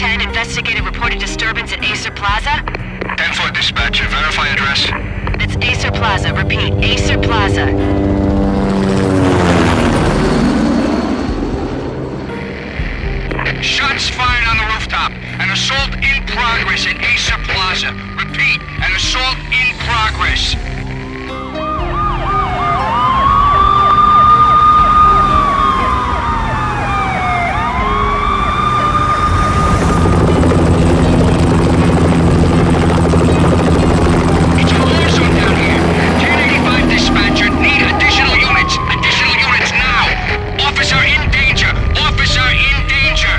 10, investigated reported disturbance at Acer Plaza. 10-4 dispatcher, verify address. It's Acer Plaza, repeat, Acer Plaza. Shots fired on the rooftop. An assault in progress at Acer Plaza. Repeat, an assault in progress. It's a war zone down here. 1085 dispatcher, need additional units. Additional units now. Officer in danger. Officer in danger.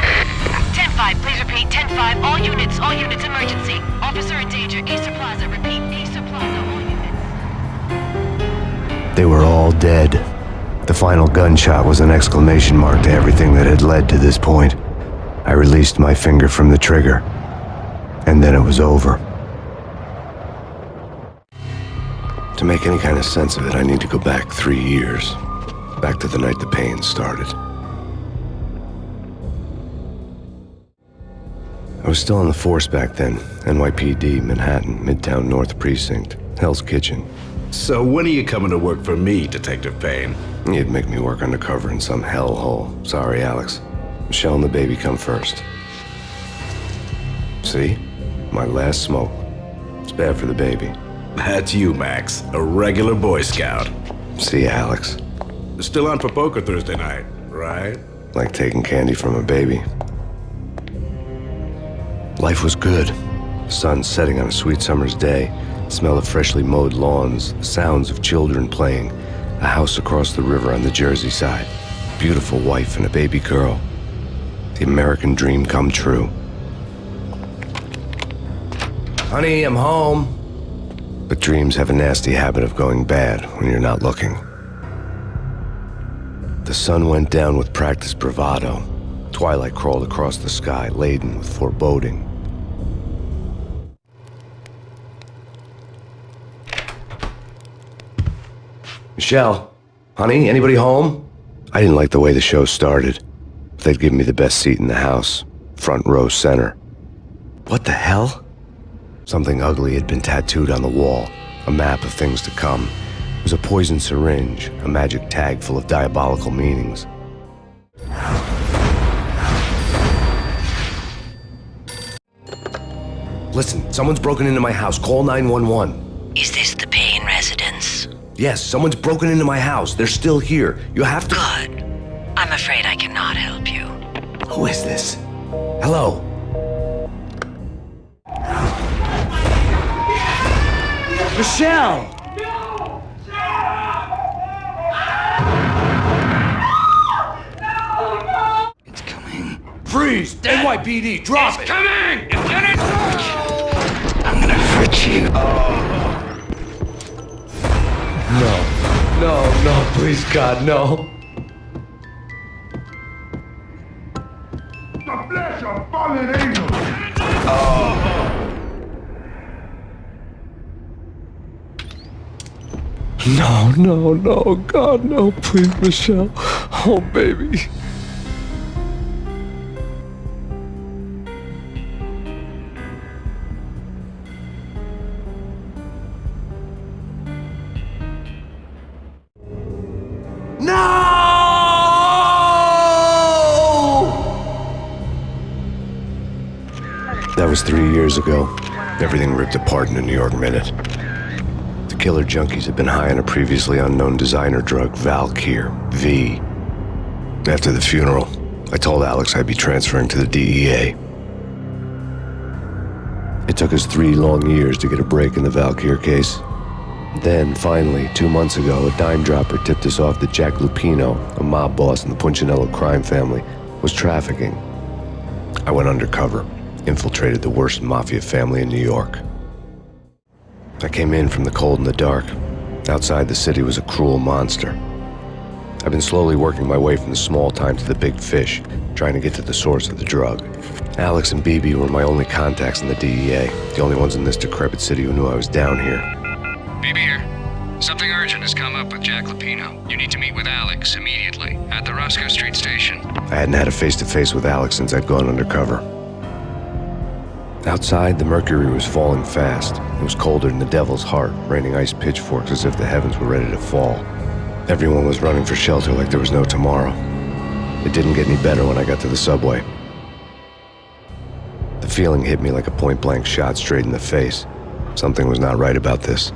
10-5, please repeat, 10-5, all units, emergency. Officer in danger, Acer Plaza, repeat, Acer Plaza, all units. They were all dead. The final gunshot was an exclamation mark to everything that had led to this point. I released my finger from the trigger, and then it was over. To make any kind of sense of it, I need to go back 3 years. Back to the night the Payne started. I was still on the force back then. NYPD, Manhattan, Midtown North Precinct, Hell's Kitchen. So when are you coming to work for me, Detective Payne? You'd make me work undercover in some hellhole. Sorry, Alex. Michelle and the baby come first. See? My last smoke. It's bad for the baby. That's you, Max. A regular Boy Scout. See ya, Alex. Still on for poker Thursday night, right? Like taking candy from a baby. Life was good. Sun setting on a sweet summer's day. Smell of freshly mowed lawns. The sounds of children playing. A house across the river on the Jersey side. Beautiful wife and a baby girl. The American dream come true. Honey, I'm home. But dreams have a nasty habit of going bad when you're not looking. The sun went down with practiced bravado. Twilight crawled across the sky, laden with foreboding. Michelle, honey, anybody home? I didn't like the way the show started. They'd given me the best seat in the house, front row center. What the hell? Something ugly had been tattooed on the wall, a map of things to come. It was a poison syringe, a magic tag full of diabolical meanings. Listen, someone's broken into my house. Call 911. Is this the Payne residence? Yes, someone's broken into my house. They're still here. You have to... Good. I'm afraid I cannot help you. Who is this? Hello? Michelle! It's coming. Freeze! NYPD, drop it! Coming! Lieutenant! I'm gonna hurt you. No, please, God, no. The flesh of fallen angels! No, God, no, please, Michelle. Oh, baby. That was 3 years ago. Everything ripped apart in a New York minute. The killer junkies had been high on a previously unknown designer drug, Valkyr, V. After the funeral, I told Alex I'd be transferring to the DEA. It took us 3 long years to get a break in the Valkyr case. Then, finally, 2 months ago, a dime dropper tipped us off that Jack Lupino, a mob boss in the Punchinello crime family, was trafficking. I went undercover, infiltrated the worst mafia family in New York. I came in from the cold and the dark. Outside the city was a cruel monster. I've been slowly working my way from the small time to the big fish, trying to get to the source of the drug. Alex and BB were my only contacts in the DEA, the only ones in this decrepit city who knew I was down here. BB here. Something urgent has come up with Jack Lupino. You need to meet with Alex immediately at the Roscoe Street station. I hadn't had a face-to-face with Alex since I'd gone undercover. Outside, the mercury was falling fast. It was colder than the devil's heart, raining ice pitchforks as if the heavens were ready to fall. Everyone was running for shelter like there was no tomorrow. It didn't get any better when I got to the subway. The feeling hit me like a point-blank shot straight in the face. Something was not right about this.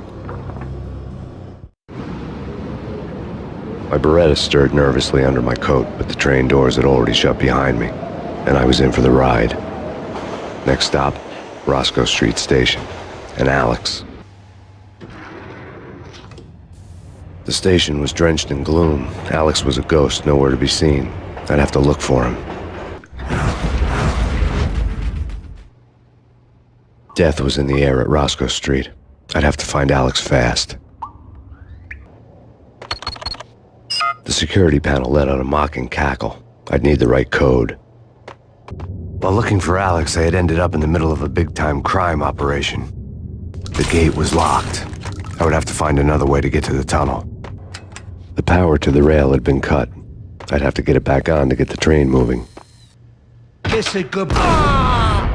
My Beretta stirred nervously under my coat, but the train doors had already shut behind me, and I was in for the ride. Next stop, Roscoe Street Station, and Alex. The station was drenched in gloom. Alex was a ghost, nowhere to be seen. I'd have to look for him. Death was in the air at Roscoe Street. I'd have to find Alex fast. The security panel let out a mocking cackle. I'd need the right code. While looking for Alex, I had ended up in the middle of a big-time crime operation. The gate was locked. I would have to find another way to get to the tunnel. The power to the rail had been cut. I'd have to get it back on to get the train moving. Kiss it goodbye.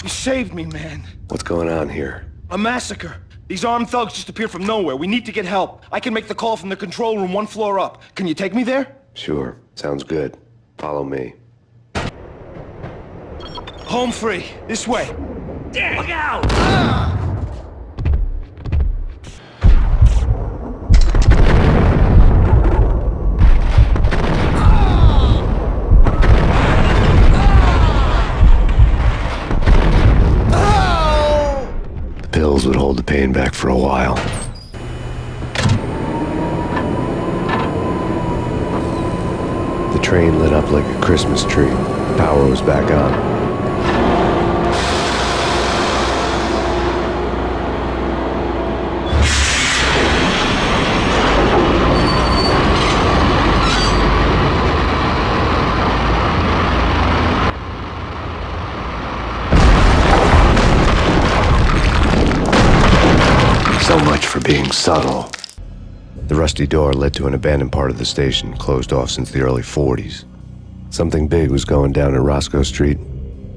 You saved me, man. What's going on here? A massacre. These armed thugs just appeared from nowhere. We need to get help. I can make the call from the control room 1 floor up. Can you take me there? Sure. Sounds good. Follow me. Home free. This way. Look out! The pills would hold the pain back for a while. The train lit up like a Christmas tree. Power was back on. So much for being subtle. The rusty door led to an abandoned part of the station, closed off since the early 40s. Something big was going down at Roscoe Street.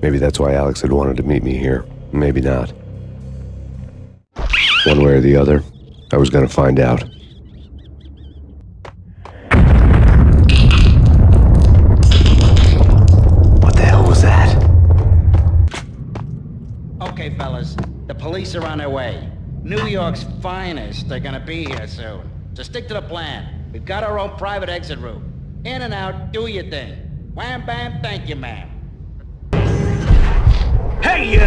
Maybe that's why Alex had wanted to meet me here. Maybe not. One way or the other, I was gonna find out. What the hell was that? Okay, fellas, the police are on their way. New York's finest are gonna be here soon. So stick to the plan. We've got our own private exit route. In and out, do your thing. Wham bam, thank you, ma'am. Hey,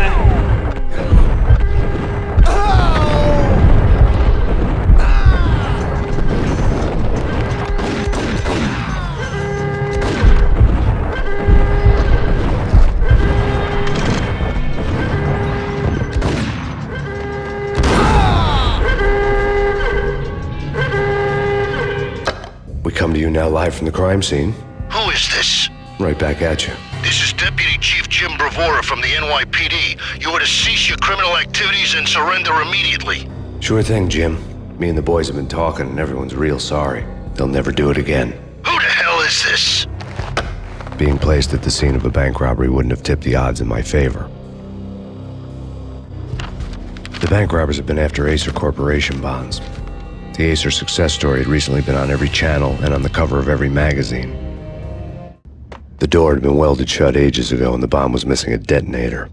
We come to you now live from the crime scene. Who is this? Right back at you. This is Deputy Chief Jim Bravura from the NYPD. You are to cease your criminal activities and surrender immediately. Sure thing, Jim. Me and the boys have been talking and everyone's real sorry. They'll never do it again. Who the hell is this? Being placed at the scene of a bank robbery wouldn't have tipped the odds in my favor. The bank robbers have been after Acer Corporation bonds. The Acer success story had recently been on every channel and on the cover of every magazine. The door had been welded shut ages ago and the bomb was missing a detonator.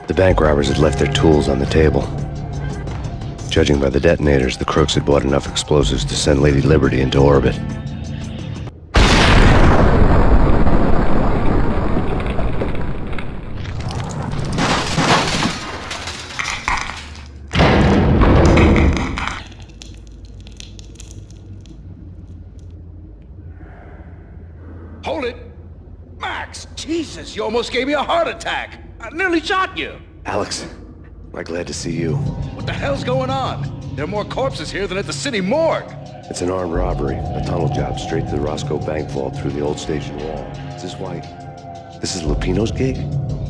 The bank robbers had left their tools on the table. Judging by the detonators, the crooks had bought enough explosives to send Lady Liberty into orbit. Hold it! Max, Jesus, you almost gave me a heart attack. I nearly shot you. Alex, I'm glad to see you. What the hell's going on? There are more corpses here than at the city morgue. It's an armed robbery, a tunnel job straight to the Roscoe bank vault through the old station wall. Is this why? This is Lupino's gig?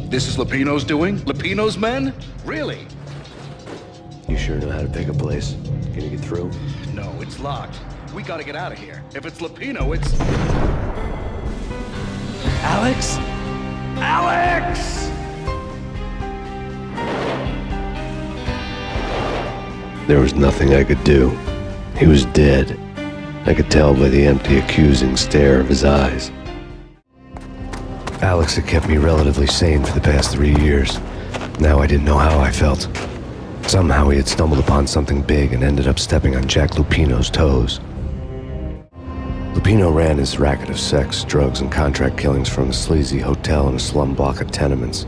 This is Lupino's doing? Lupino's men? Really? You sure know how to pick a place? Can you get through? No, it's locked. We gotta get out of here. If it's Lupino, it's... Alex? Alex! There was nothing I could do. He was dead. I could tell by the empty, accusing stare of his eyes. Alex had kept me relatively sane for the past 3 years. Now I didn't know how I felt. Somehow he had stumbled upon something big and ended up stepping on Jack Lupino's toes. Lupino ran his racket of sex, drugs, and contract killings from a sleazy hotel in a slum block of tenements.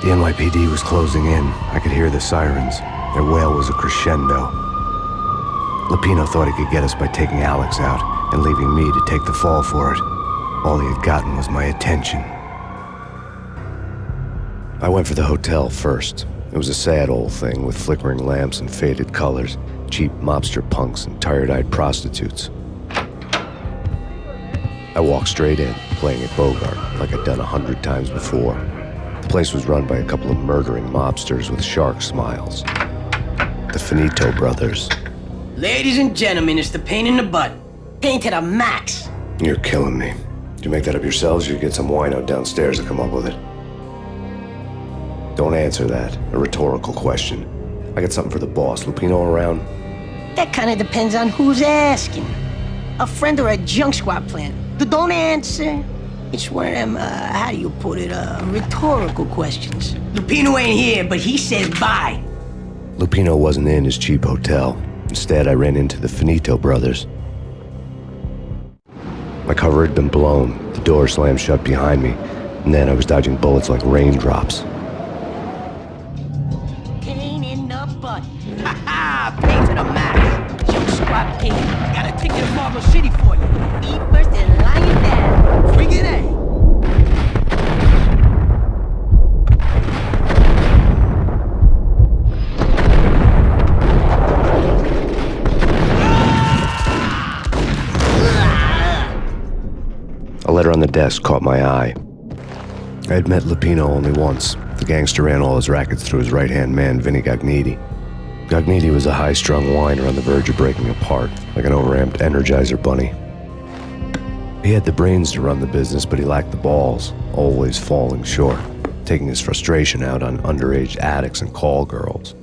The NYPD was closing in. I could hear the sirens. Their wail was a crescendo. Lupino thought he could get us by taking Alex out and leaving me to take the fall for it. All he had gotten was my attention. I went for the hotel first. It was a sad old thing with flickering lamps and faded colors, cheap mobster punks and tired-eyed prostitutes. I walked straight in, playing at Bogart, like I'd done 100 times before. The place was run by a couple of murdering mobsters with shark smiles. The Finito brothers. Ladies and gentlemen, it's the Payne in the butt. Payne to the max. You're killing me. Did you make that up yourselves, or you get some wino downstairs to come up with it? Don't answer that. A rhetorical question. I got something for the boss. Lupino around? That kind of depends on who's asking. A friend or a junk squad plan. Don't answer. It's one of them, how do you put it, rhetorical questions. Lupino ain't here, but he says bye. Lupino wasn't in his cheap hotel. Instead, I ran into the Finito brothers. My cover had been blown. The door slammed shut behind me, and then I was dodging bullets like raindrops. Payne in the butt. Ha ha! Payne to the max. Junk squad Payne. Got a ticket to Marble City for you. Eat first and lie it down. Bring it in. A letter on the desk caught my eye. I had met Lupino only once. The gangster ran all his rackets through his right-hand man, Vinny Gagniti. Gagniti was a high-strung whiner on the verge of breaking apart, like an overamped Energizer bunny. He had the brains to run the business, but he lacked the balls, always falling short, taking his frustration out on underage addicts and call girls.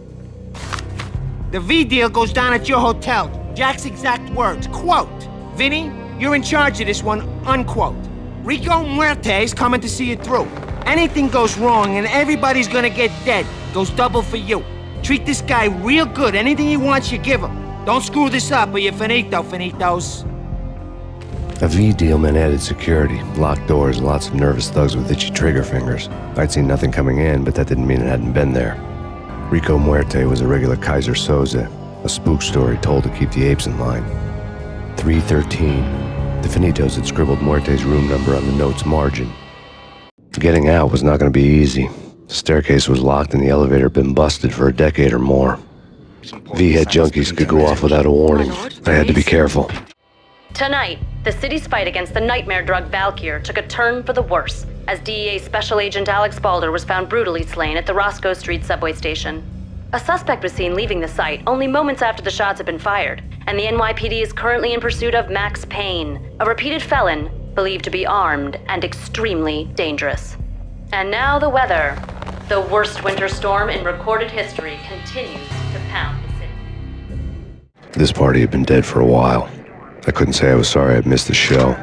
The V deal goes down at your hotel. Jack's exact words, quote, "Vinny, you're in charge of this one," unquote. Rico Muerte's coming to see it through. Anything goes wrong and everybody's gonna get dead. Goes double for you. Treat this guy real good. Anything he wants, you give him. Don't screw this up or you're finito, finitos. A V deal meant added security, locked doors, and lots of nervous thugs with itchy trigger fingers. I'd seen nothing coming in, but that didn't mean it hadn't been there. Rico Muerte was a regular Kaiser Soze, a spook story told to keep the apes in line. 313. The Finitos had scribbled Muerte's room number on the note's margin. Getting out was not going to be easy. The staircase was locked and the elevator had been busted for a decade or more. V-head junkies could go off without a warning. I had to be careful. Tonight, the city's fight against the nightmare drug Valkyr took a turn for the worse, as DEA Special Agent Alex Balder was found brutally slain at the Roscoe Street subway station. A suspect was seen leaving the site only moments after the shots had been fired, and the NYPD is currently in pursuit of Max Payne, a repeated felon believed to be armed and extremely dangerous. And now the weather. The worst winter storm in recorded history continues to pound the city. This party had been dead for a while. I couldn't say I was sorry I'd missed the show.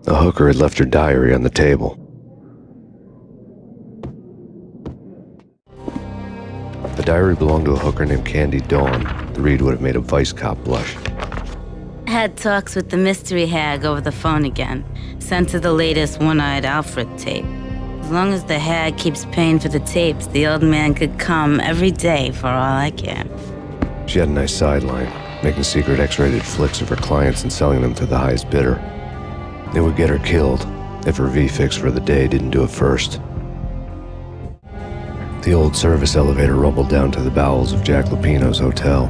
A hooker had left her diary on the table. The diary belonged to a hooker named Candy Dawn. The read would have made a vice cop blush. Had talks with the mystery hag over the phone again. Sent her the latest One-Eyed Alfred tape. As long as the hag keeps paying for the tapes, the old man could come every day for all I care. She had a nice sideline, making secret X-rated flicks of her clients and selling them to the highest bidder. It would get her killed if her V-fix for the day didn't do it first. The old service elevator rumbled down to the bowels of Jack Lupino's hotel.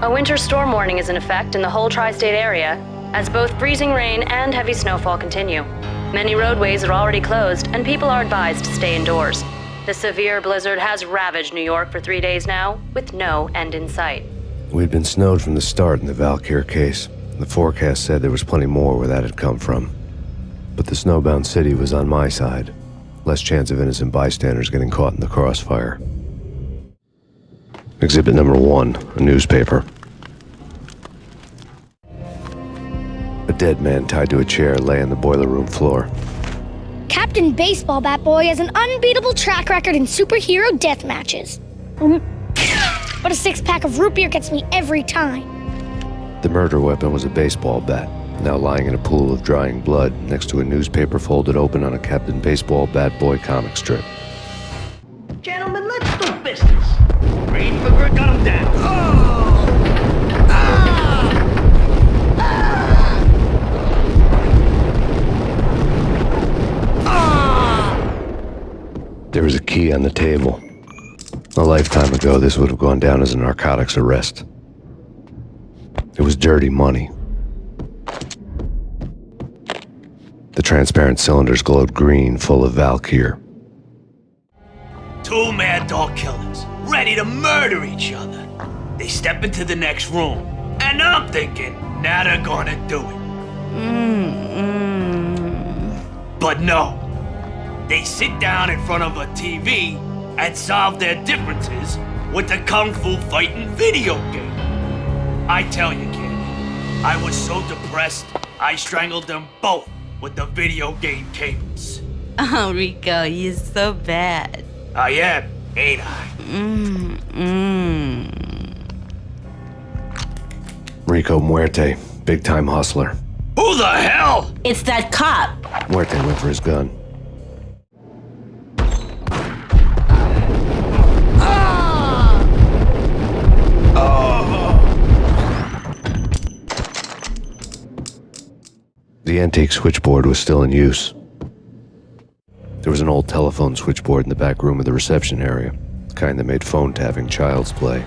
A winter storm warning is in effect in the whole tri-state area, as both freezing rain and heavy snowfall continue. Many roadways are already closed, and people are advised to stay indoors. The severe blizzard has ravaged New York for 3 days now, with no end in sight. We'd been snowed from the start in the Valkyr case. The forecast said there was plenty more where that had come from. But the snowbound city was on my side. Less chance of innocent bystanders getting caught in the crossfire. Exhibit number 1, a newspaper. A dead man tied to a chair lay on the boiler room floor. Captain Baseball Bat Boy has an unbeatable track record in superhero death matches. But a 6-pack of root beer gets me every time. The murder weapon was a baseball bat, now lying in a pool of drying blood next to a newspaper folded open on a Captain Baseball Bat Boy comic strip. Gentlemen, let's do business. Greenberger, got him down. There was a key on the table. A lifetime ago, this would have gone down as a narcotics arrest. It was dirty money. The transparent cylinders glowed green, full of Valkyr. 2 mad dog killers, ready to murder each other. They step into the next room, and I'm thinking, now they're gonna do it. But no. They sit down in front of a TV and solve their differences with the Kung Fu fighting video game. I tell you, kid, I was so depressed, I strangled them both with the video game cables. Oh, Rico, you're so bad. I am, ain't I? Rico Muerte, big-time hustler. Who the hell? It's that cop. Muerte went for his gun. The antique switchboard was still in use. There was an old telephone switchboard in the back room of the reception area, the kind that made phone tapping child's play.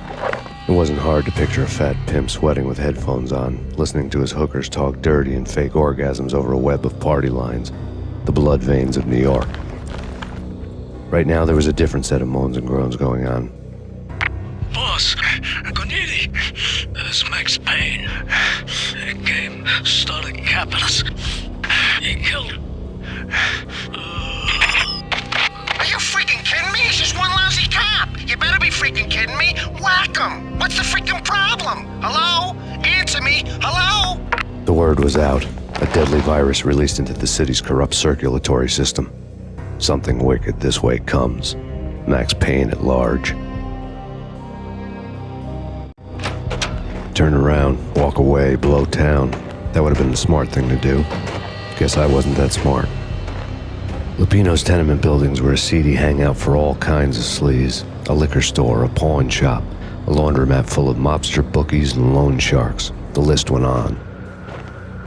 It wasn't hard to picture a fat pimp sweating with headphones on, listening to his hookers talk dirty and fake orgasms over a web of party lines, the blood veins of New York. Right now, there was a different set of moans and groans going on. Boss, Connery, it's Max Payne. He came, started capping us. He killed. Are you freaking kidding me? He's just one lousy cop. You better be freaking kidding me. Whack him. What's the freaking problem? Hello? Answer me. Hello? The word was out. A deadly virus released into the city's corrupt circulatory system. Something wicked this way comes. Max Payne at large. Turn around, walk away, blow town. That would have been the smart thing to do. Guess I wasn't that smart. Lupino's tenement buildings were a seedy hangout for all kinds of sleaze. A liquor store, a pawn shop, a laundromat full of mobster bookies and loan sharks. The list went on.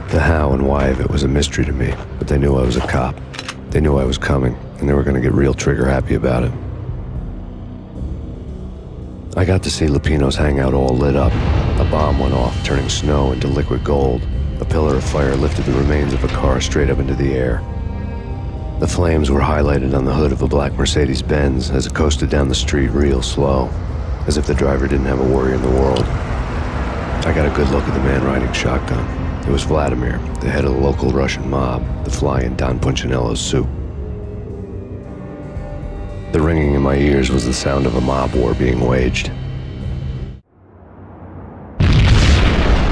The how and why of it was a mystery to me, but they knew I was a cop. They knew I was coming, and they were going to get real trigger-happy about it. I got to see Lupino's hangout all lit up. A bomb went off, turning snow into liquid gold. A pillar of fire lifted the remains of a car straight up into the air. The flames were highlighted on the hood of a black Mercedes-Benz as it coasted down the street real slow, as if the driver didn't have a worry in the world. I got a good look at the man riding shotgun. It was Vladimir, the head of the local Russian mob, the fly in Don Punchinello's soup. The ringing in my ears was the sound of a mob war being waged.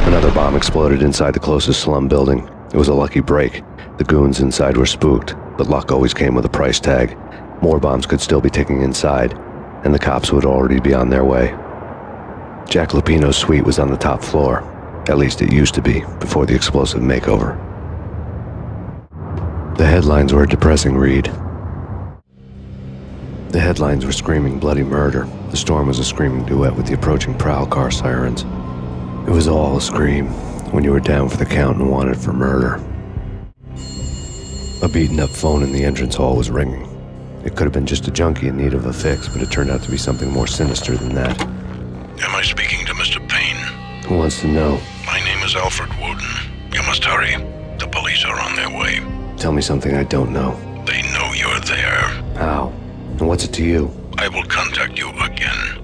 Another bomb exploded inside the closest slum building. It was a lucky break. The goons inside were spooked, but luck always came with a price tag. More bombs could still be ticking inside, and the cops would already be on their way. Jack Lupino's suite was on the top floor. At least it used to be, before the explosive makeover. The headlines were a depressing read. The headlines were screaming bloody murder. The storm was a screaming duet with the approaching prowl car sirens. It was all a scream when you were down for the count and wanted for murder. A beaten-up phone in the entrance hall was ringing. It could have been just a junkie in need of a fix, but it turned out to be something more sinister than that. Am I speaking to Mr. Payne? Who wants to know? My name is Alfred Woden. You must hurry. The police are on their way. Tell me something I don't know. They know you're there. How? And what's it to you? I will contact you again.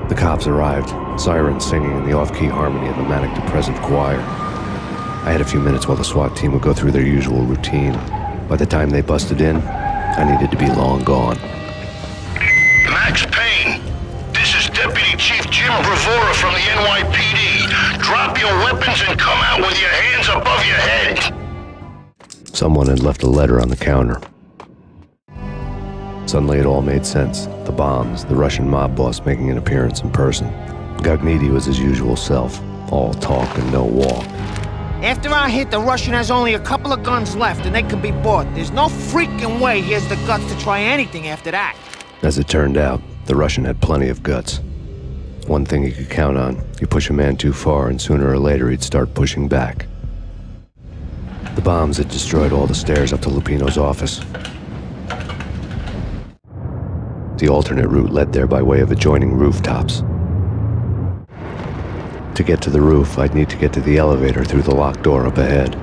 The cops arrived, sirens singing in the off-key harmony of a manic-depressive choir. I had a few minutes while the SWAT team would go through their usual routine. By the time they busted in, I needed to be long gone. Max Payne, this is Deputy Chief Jim Bravura from the NYPD. Drop your weapons and come out with your hands above your head. Someone had left a letter on the counter. Suddenly it all made sense. The bombs, the Russian mob boss making an appearance in person. Gagniti was his usual self, all talk and no walk. After our hit, the Russian has only a couple of guns left and they can be bought. There's no freaking way he has the guts to try anything after that. As it turned out, the Russian had plenty of guts. One thing you could count on, you push a man too far and sooner or later he'd start pushing back. The bombs had destroyed all the stairs up to Lupino's office. The alternate route led there by way of adjoining rooftops. To get to the roof, I'd need to get to the elevator through the locked door up ahead.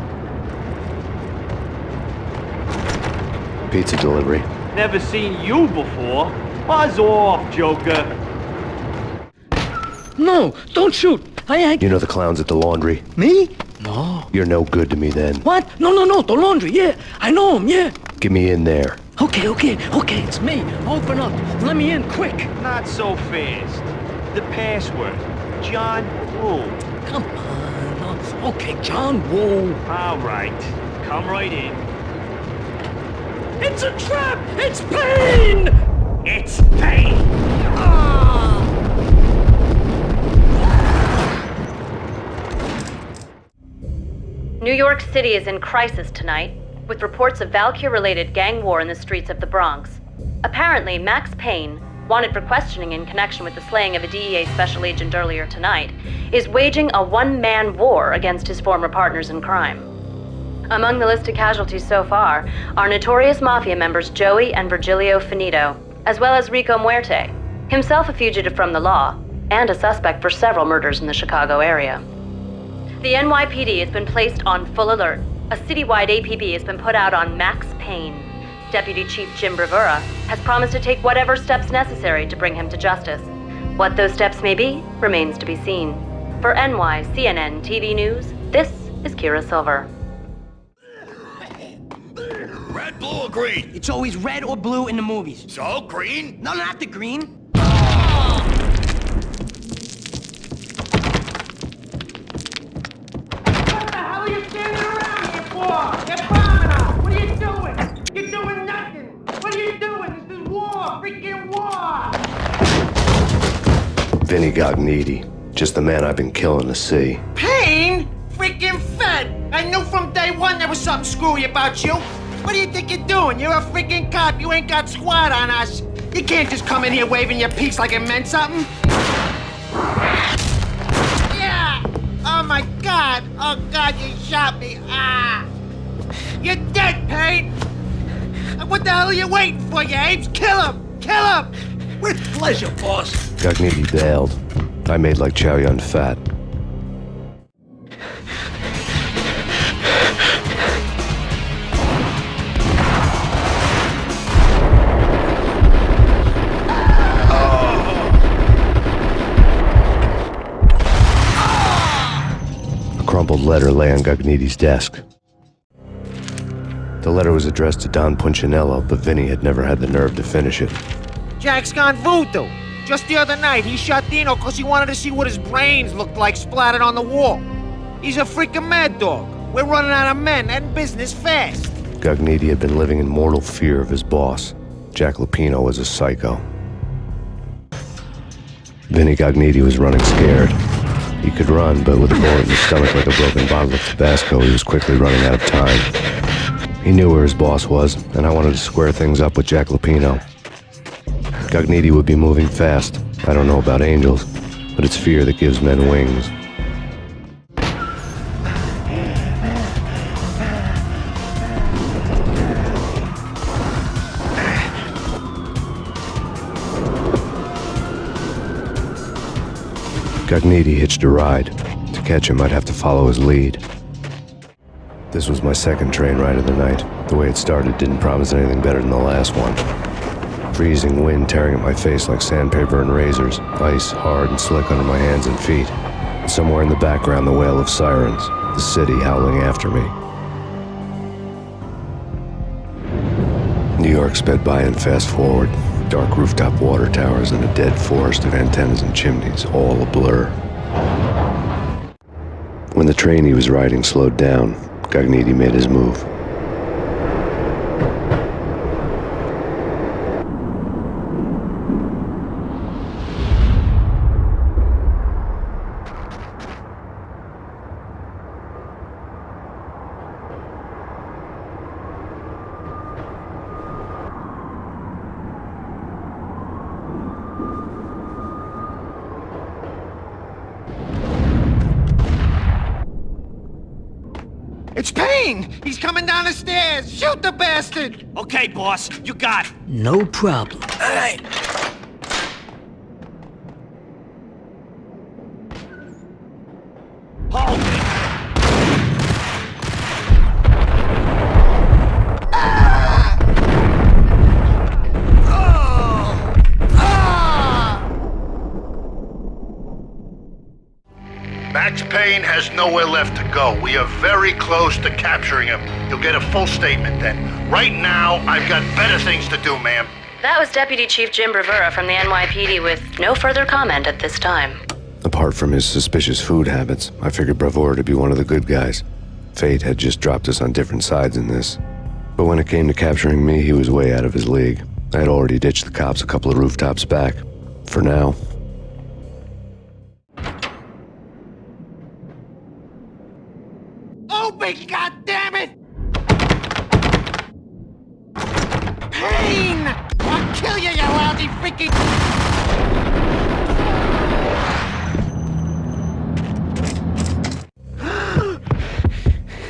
Pizza delivery. Never seen you before. Buzz off, Joker. No, don't shoot. You know the clowns at the laundry? Me? No. You're no good to me then. What? No, the laundry, yeah. I know him, yeah. Get me in there. Okay, it's me. Open up. Let me in, quick. Not so fast. The password. John Woo. Come on. Okay, John Woo. All right. Come right in. It's a trap! It's Payne! It's Payne! New York City is in crisis tonight, with reports of Valkyr-related gang war in the streets of the Bronx. Apparently, Max Payne, wanted for questioning in connection with the slaying of a DEA special agent earlier tonight, is waging a one-man war against his former partners in crime. Among the listed casualties so far are notorious mafia members Joey and Virgilio Finito, as well as Rico Muerte, himself a fugitive from the law, and a suspect for several murders in the Chicago area. The NYPD has been placed on full alert. A citywide APB has been put out on Max Payne. Deputy Chief Jim Bravura has promised to take whatever steps necessary to bring him to justice. What those steps may be remains to be seen. For NYCNN TV News, this is Kira Silver. Red, blue, or green? It's always red or blue in the movies. So, green? No, not the green. What the hell are you standing around here for? Get bombing out! What are you doing? You're doing nothing! What are you doing? This is war! Freaking war! Vinny Gagniti, just the man I've been killing to see. Payne? Freaking fed! I knew from day one there was something screwy about you. What do you think you're doing? You're a freaking cop. You ain't got squad on us. You can't just come in here waving your piece like it meant something. Yeah! Oh my God! Oh God, you shot me! Ah! You're dead, Payne! What the hell are you waiting for, you apes? Kill him! Kill him! With pleasure, boss. Gagniti bailed. I made like Chow Yun Fat. A crumpled letter lay on Gagniti's desk. The letter was addressed to Don Punchinello, but Vinny had never had the nerve to finish it. Jack's gone voodoo. Just the other night, he shot Dino because he wanted to see what his brains looked like splattered on the wall. He's a freaking mad dog. We're running out of men and business fast. Gagniti had been living in mortal fear of his boss. Jack Lupino was a psycho. Vinny Gagniti was running scared. He could run, but with a bullet in his stomach like a broken bottle of Tabasco, he was quickly running out of time. He knew where his boss was, and I wanted to square things up with Jack Lupino. Gagniti would be moving fast. I don't know about angels, but it's fear that gives men wings. Gagniti hitched a ride. To catch him, I'd have to follow his lead. This was my second train ride of the night. The way it started didn't promise anything better than the last one. Freezing wind tearing at my face like sandpaper and razors, ice hard and slick under my hands and feet. And somewhere in the background, the wail of sirens, the city howling after me. New York sped by in fast forward, dark rooftop water towers and a dead forest of antennas and chimneys, all a blur. When the train he was riding slowed down, Gognitti made his move. It's Payne! He's coming down the stairs! Shoot the bastard! Okay, boss, you got it. No problem. All right. Hold it. Max Payne has nowhere left to go. We are very close to capturing him. You'll get a full statement then. Right now, I've got better things to do, ma'am. That was Deputy Chief Jim Bravura from the NYPD with no further comment at this time. Apart from his suspicious food habits, I figured Bravura to be one of the good guys. Fate had just dropped us on different sides in this. But when it came to capturing me, he was way out of his league. I had already ditched the cops a couple of rooftops back. For now. Open, goddammit! Payne! I'll kill you, you lousy freaking...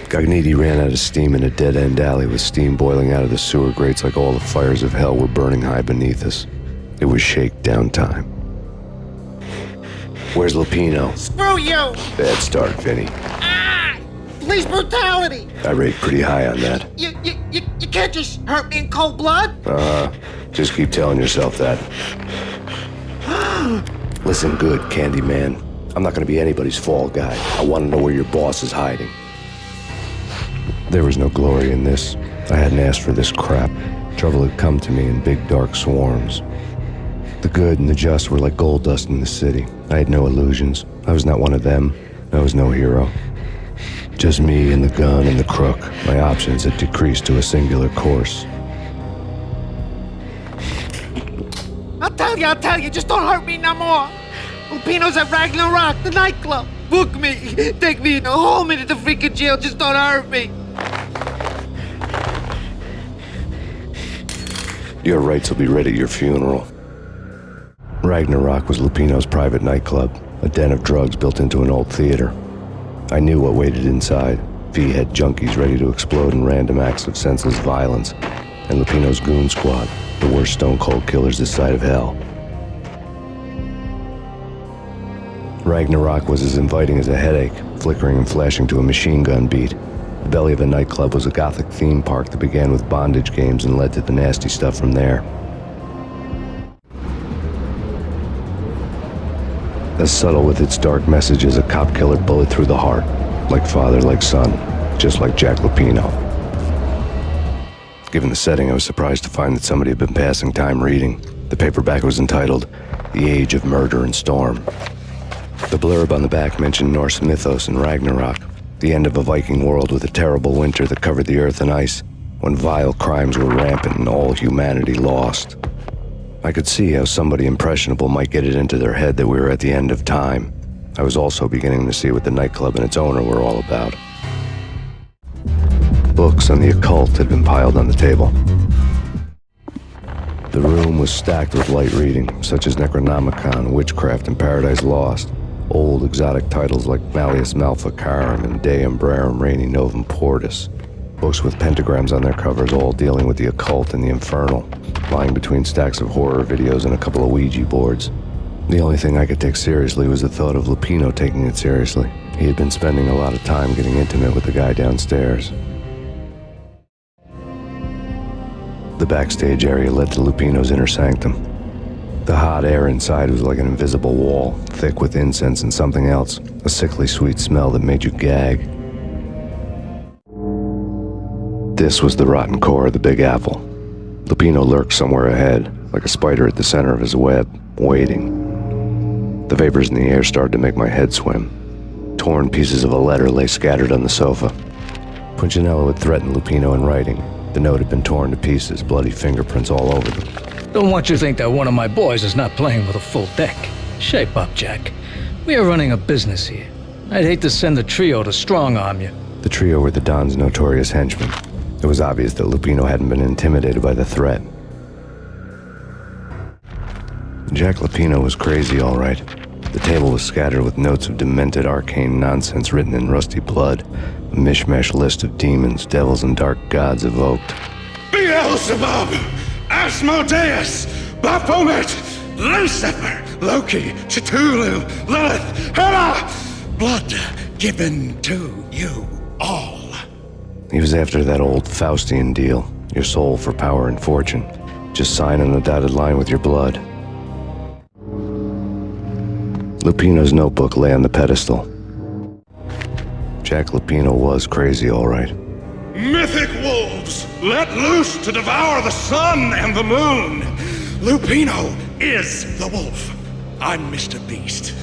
Gognitti ran out of steam in a dead-end alley with steam boiling out of the sewer grates like all the fires of hell were burning high beneath us. It was shakedown time. Where's Lupino? Screw you! Bad start, Vinny. Police brutality! I rate pretty high on that. You can't just hurt me in cold blood? Just keep telling yourself that. Listen good, Candyman. I'm not gonna be anybody's fall guy. I wanna know where your boss is hiding. There was no glory in this. I hadn't asked for this crap. Trouble had come to me in big dark swarms. The good and the just were like gold dust in the city. I had no illusions. I was not one of them. I was no hero. Just me and the gun and the crook. My options had decreased to a singular course. I'll tell you, just don't hurt me no more. Lupino's at Ragna, the nightclub. Book me, take me, hold me to the freaking jail, just don't hurt me. Your rights will be read at your funeral. Ragnarok was Lupino's private nightclub, a den of drugs built into an old theater. I knew what waited inside. V-head junkies ready to explode in random acts of senseless violence, and Lupino's goon squad, the worst stone-cold killers this side of hell. Ragnarok was as inviting as a headache, flickering and flashing to a machine gun beat. The belly of the nightclub was a gothic theme park that began with bondage games and led to the nasty stuff from there. As subtle with its dark message as a cop killer bullet through the heart. Like father, like son, just like Jack Lupino. Given the setting, I was surprised to find that somebody had been passing time reading. The paperback was entitled, The Age of Murder and Storm. The blurb on the back mentioned Norse mythos and Ragnarok, the end of a Viking world with a terrible winter that covered the earth in ice, when vile crimes were rampant and all humanity lost. I could see how somebody impressionable might get it into their head that we were at the end of time. I was also beginning to see what the nightclub and its owner were all about. Books on the occult had been piled on the table. The room was stacked with light reading, such as Necronomicon, Witchcraft, and Paradise Lost. Old exotic titles like Malleus Maleficarum and De Umbrarum Reini Novum Portus. Books with pentagrams on their covers, all dealing with the occult and the infernal, lying between stacks of horror videos and a couple of Ouija boards. The only thing I could take seriously was the thought of Lupino taking it seriously. He had been spending a lot of time getting intimate with the guy downstairs. The backstage area led to Lupino's inner sanctum. The hot air inside was like an invisible wall, thick with incense and something else, a sickly sweet smell that made you gag. This was the rotten core of the Big Apple. Lupino lurked somewhere ahead, like a spider at the center of his web, waiting. The vapors in the air started to make my head swim. Torn pieces of a letter lay scattered on the sofa. Punchinello had threatened Lupino in writing. The note had been torn to pieces, bloody fingerprints all over them. Don't want you to think that one of my boys is not playing with a full deck. Shape up, Jack. We are running a business here. I'd hate to send the trio to strong-arm you. The trio were the Don's notorious henchmen. It was obvious that Lupino hadn't been intimidated by the threat. Jack Lupino was crazy, all right. The table was scattered with notes of demented arcane nonsense written in rusty blood, a mishmash list of demons, devils, and dark gods evoked. Beelzebub, Asmodeus, Baphomet, Lucifer, Loki, Cthulhu, Lilith, Hela, blood given to you all. He was after that old Faustian deal, your soul for power and fortune. Just sign on the dotted line with your blood. Lupino's notebook lay on the pedestal. Jack Lupino was crazy, all right. Mythic wolves, let loose to devour the sun and the moon. Lupino is the wolf. I'm Mr. Beast,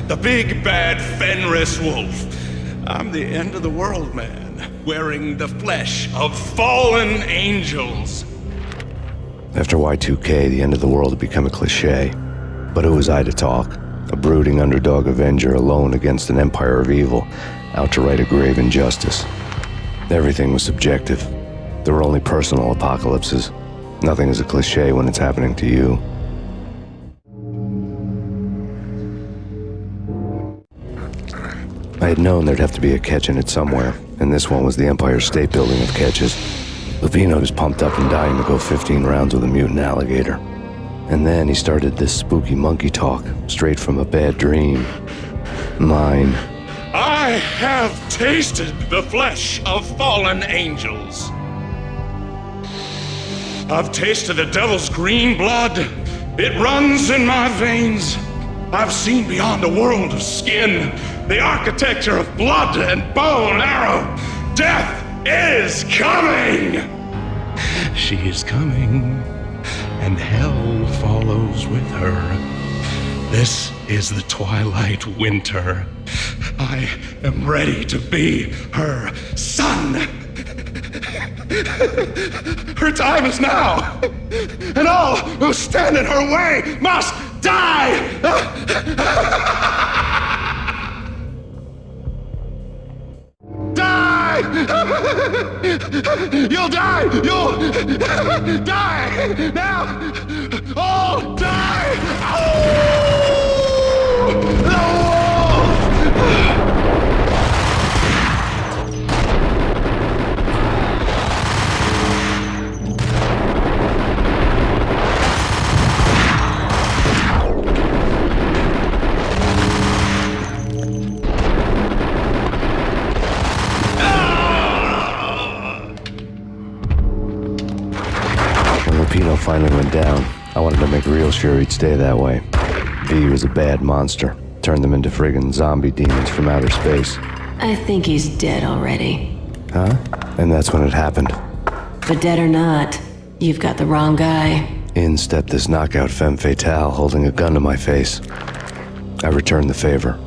the big bad Fenris wolf. I'm the end of the world man, wearing the flesh of fallen angels. After Y2K, the end of the world had become a cliché. But who was I to talk? A brooding underdog avenger alone against an empire of evil, out to right a grave injustice. Everything was subjective. There were only personal apocalypses. Nothing is a cliché when it's happening to you. I had known there'd have to be a catch in it somewhere, and this one was the Empire State Building of catches. Lupino was pumped up and dying to go 15 rounds with a mutant alligator. And then he started this spooky monkey talk, straight from a bad dream. Mine. I have tasted the flesh of fallen angels. I've tasted the devil's green blood. It runs in my veins. I've seen beyond a world of skin, the architecture of blood and bow and arrow. Death is coming! She is coming, and hell follows with her. This is the twilight winter. I am ready to be her son. Her time is now, and all who stand in her way must die! Die! You'll die! You'll die! Now! All die! Oh! The wolf! Lupino finally went down. I wanted to make real sure he'd stay that way. V was a bad monster. Turned them into friggin' zombie demons from outer space. I think he's dead already. Huh? And that's when it happened. But dead or not, you've got the wrong guy. In stepped this knockout femme fatale holding a gun to my face. I returned the favor.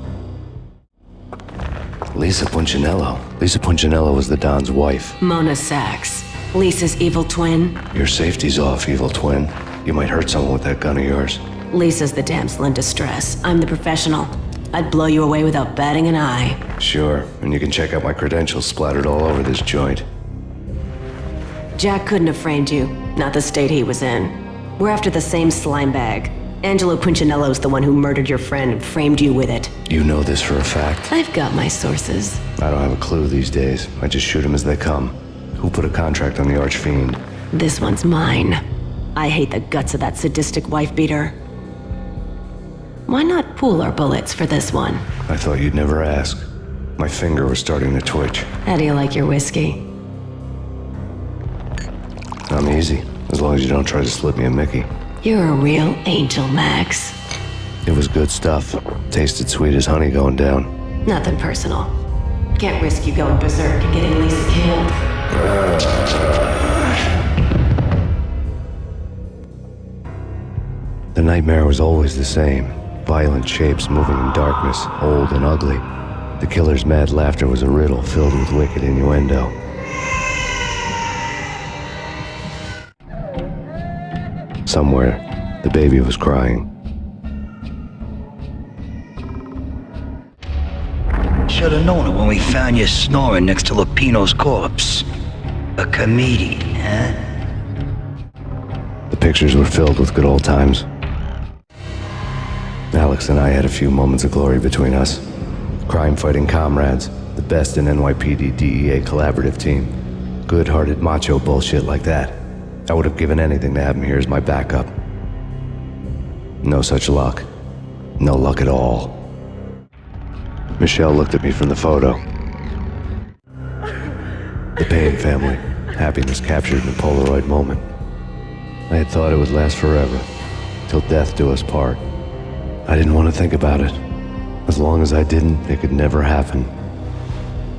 Lisa Punchinello. Lisa Punchinello was the Don's wife. Mona Sachs. Lisa's evil twin. Your safety's off, evil twin. You might hurt someone with that gun of yours. Lisa's the damsel in distress. I'm the professional. I'd blow you away without batting an eye. Sure, and you can check out my credentials splattered all over this joint. Jack couldn't have framed you. Not the state he was in. We're after the same slime bag. Angelo Punchinello's the one who murdered your friend and framed you with it. You know this for a fact. I've got my sources. I don't have a clue these days. I just shoot them as they come. Who put a contract on the Archfiend? This one's mine. I hate the guts of that sadistic wife-beater. Why not pool our bullets for this one? I thought you'd never ask. My finger was starting to twitch. How do you like your whiskey? I'm easy. As long as you don't try to slip me a Mickey. You're a real angel, Max. It was good stuff. Tasted sweet as honey going down. Nothing personal. Can't risk you going berserk and getting Lisa killed. The nightmare was always the same. Violent shapes moving in darkness, old and ugly. The killer's mad laughter was a riddle filled with wicked innuendo. Somewhere, the baby was crying. Should have known it when we found you snoring next to Lupino's corpse. A comedian, huh? The pictures were filled with good old times. Alex and I had a few moments of glory between us. Crime-fighting comrades, the best in NYPD DEA collaborative team. Good-hearted macho bullshit like that. I would have given anything to have him here as my backup. No such luck. No luck at all. Michelle looked at me from the photo. The Payne family. Happiness captured in a Polaroid moment. I had thought it would last forever, till death do us part. I didn't want to think about it. As long as I didn't, it could never happen.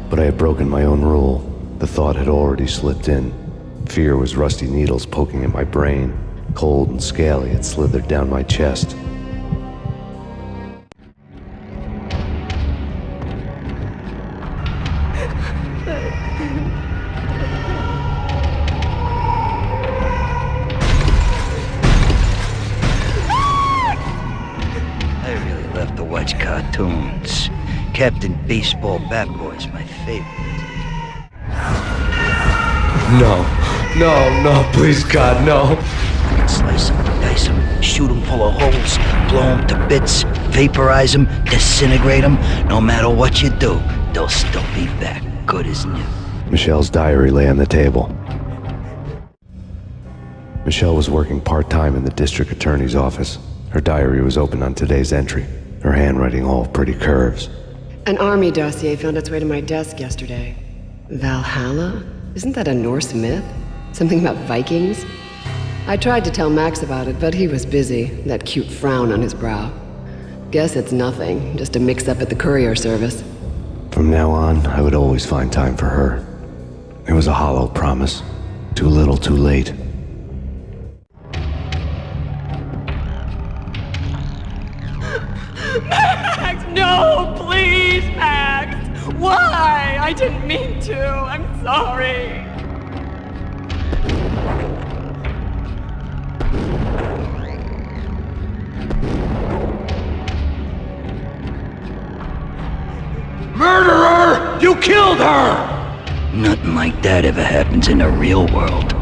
But I had broken my own rule. The thought had already slipped in. Fear was rusty needles poking at my brain. Cold and scaly, it slithered down my chest. Watch cartoons. Captain Baseball Bat Boy's my favorite. No, please God, no. I can slice them, dice them, shoot them full of holes, blow them to bits, vaporize them, disintegrate them. No matter what you do, they'll still be back, good as new. Michelle's diary lay on the table. Michelle was working part-time in the district attorney's office. Her diary was open on today's entry. Her handwriting all pretty curves. An army dossier found its way to my desk yesterday. Valhalla? Isn't that a Norse myth? Something about Vikings? I tried to tell Max about it, but he was busy, that cute frown on his brow. Guess it's nothing, just a mix-up at the courier service. From now on, I would always find time for her. It was a hollow promise. Too little, too late. Max, no, please, Max! Why? I didn't mean to. I'm sorry. Murderer! You killed her! Nothing like that ever happens in the real world.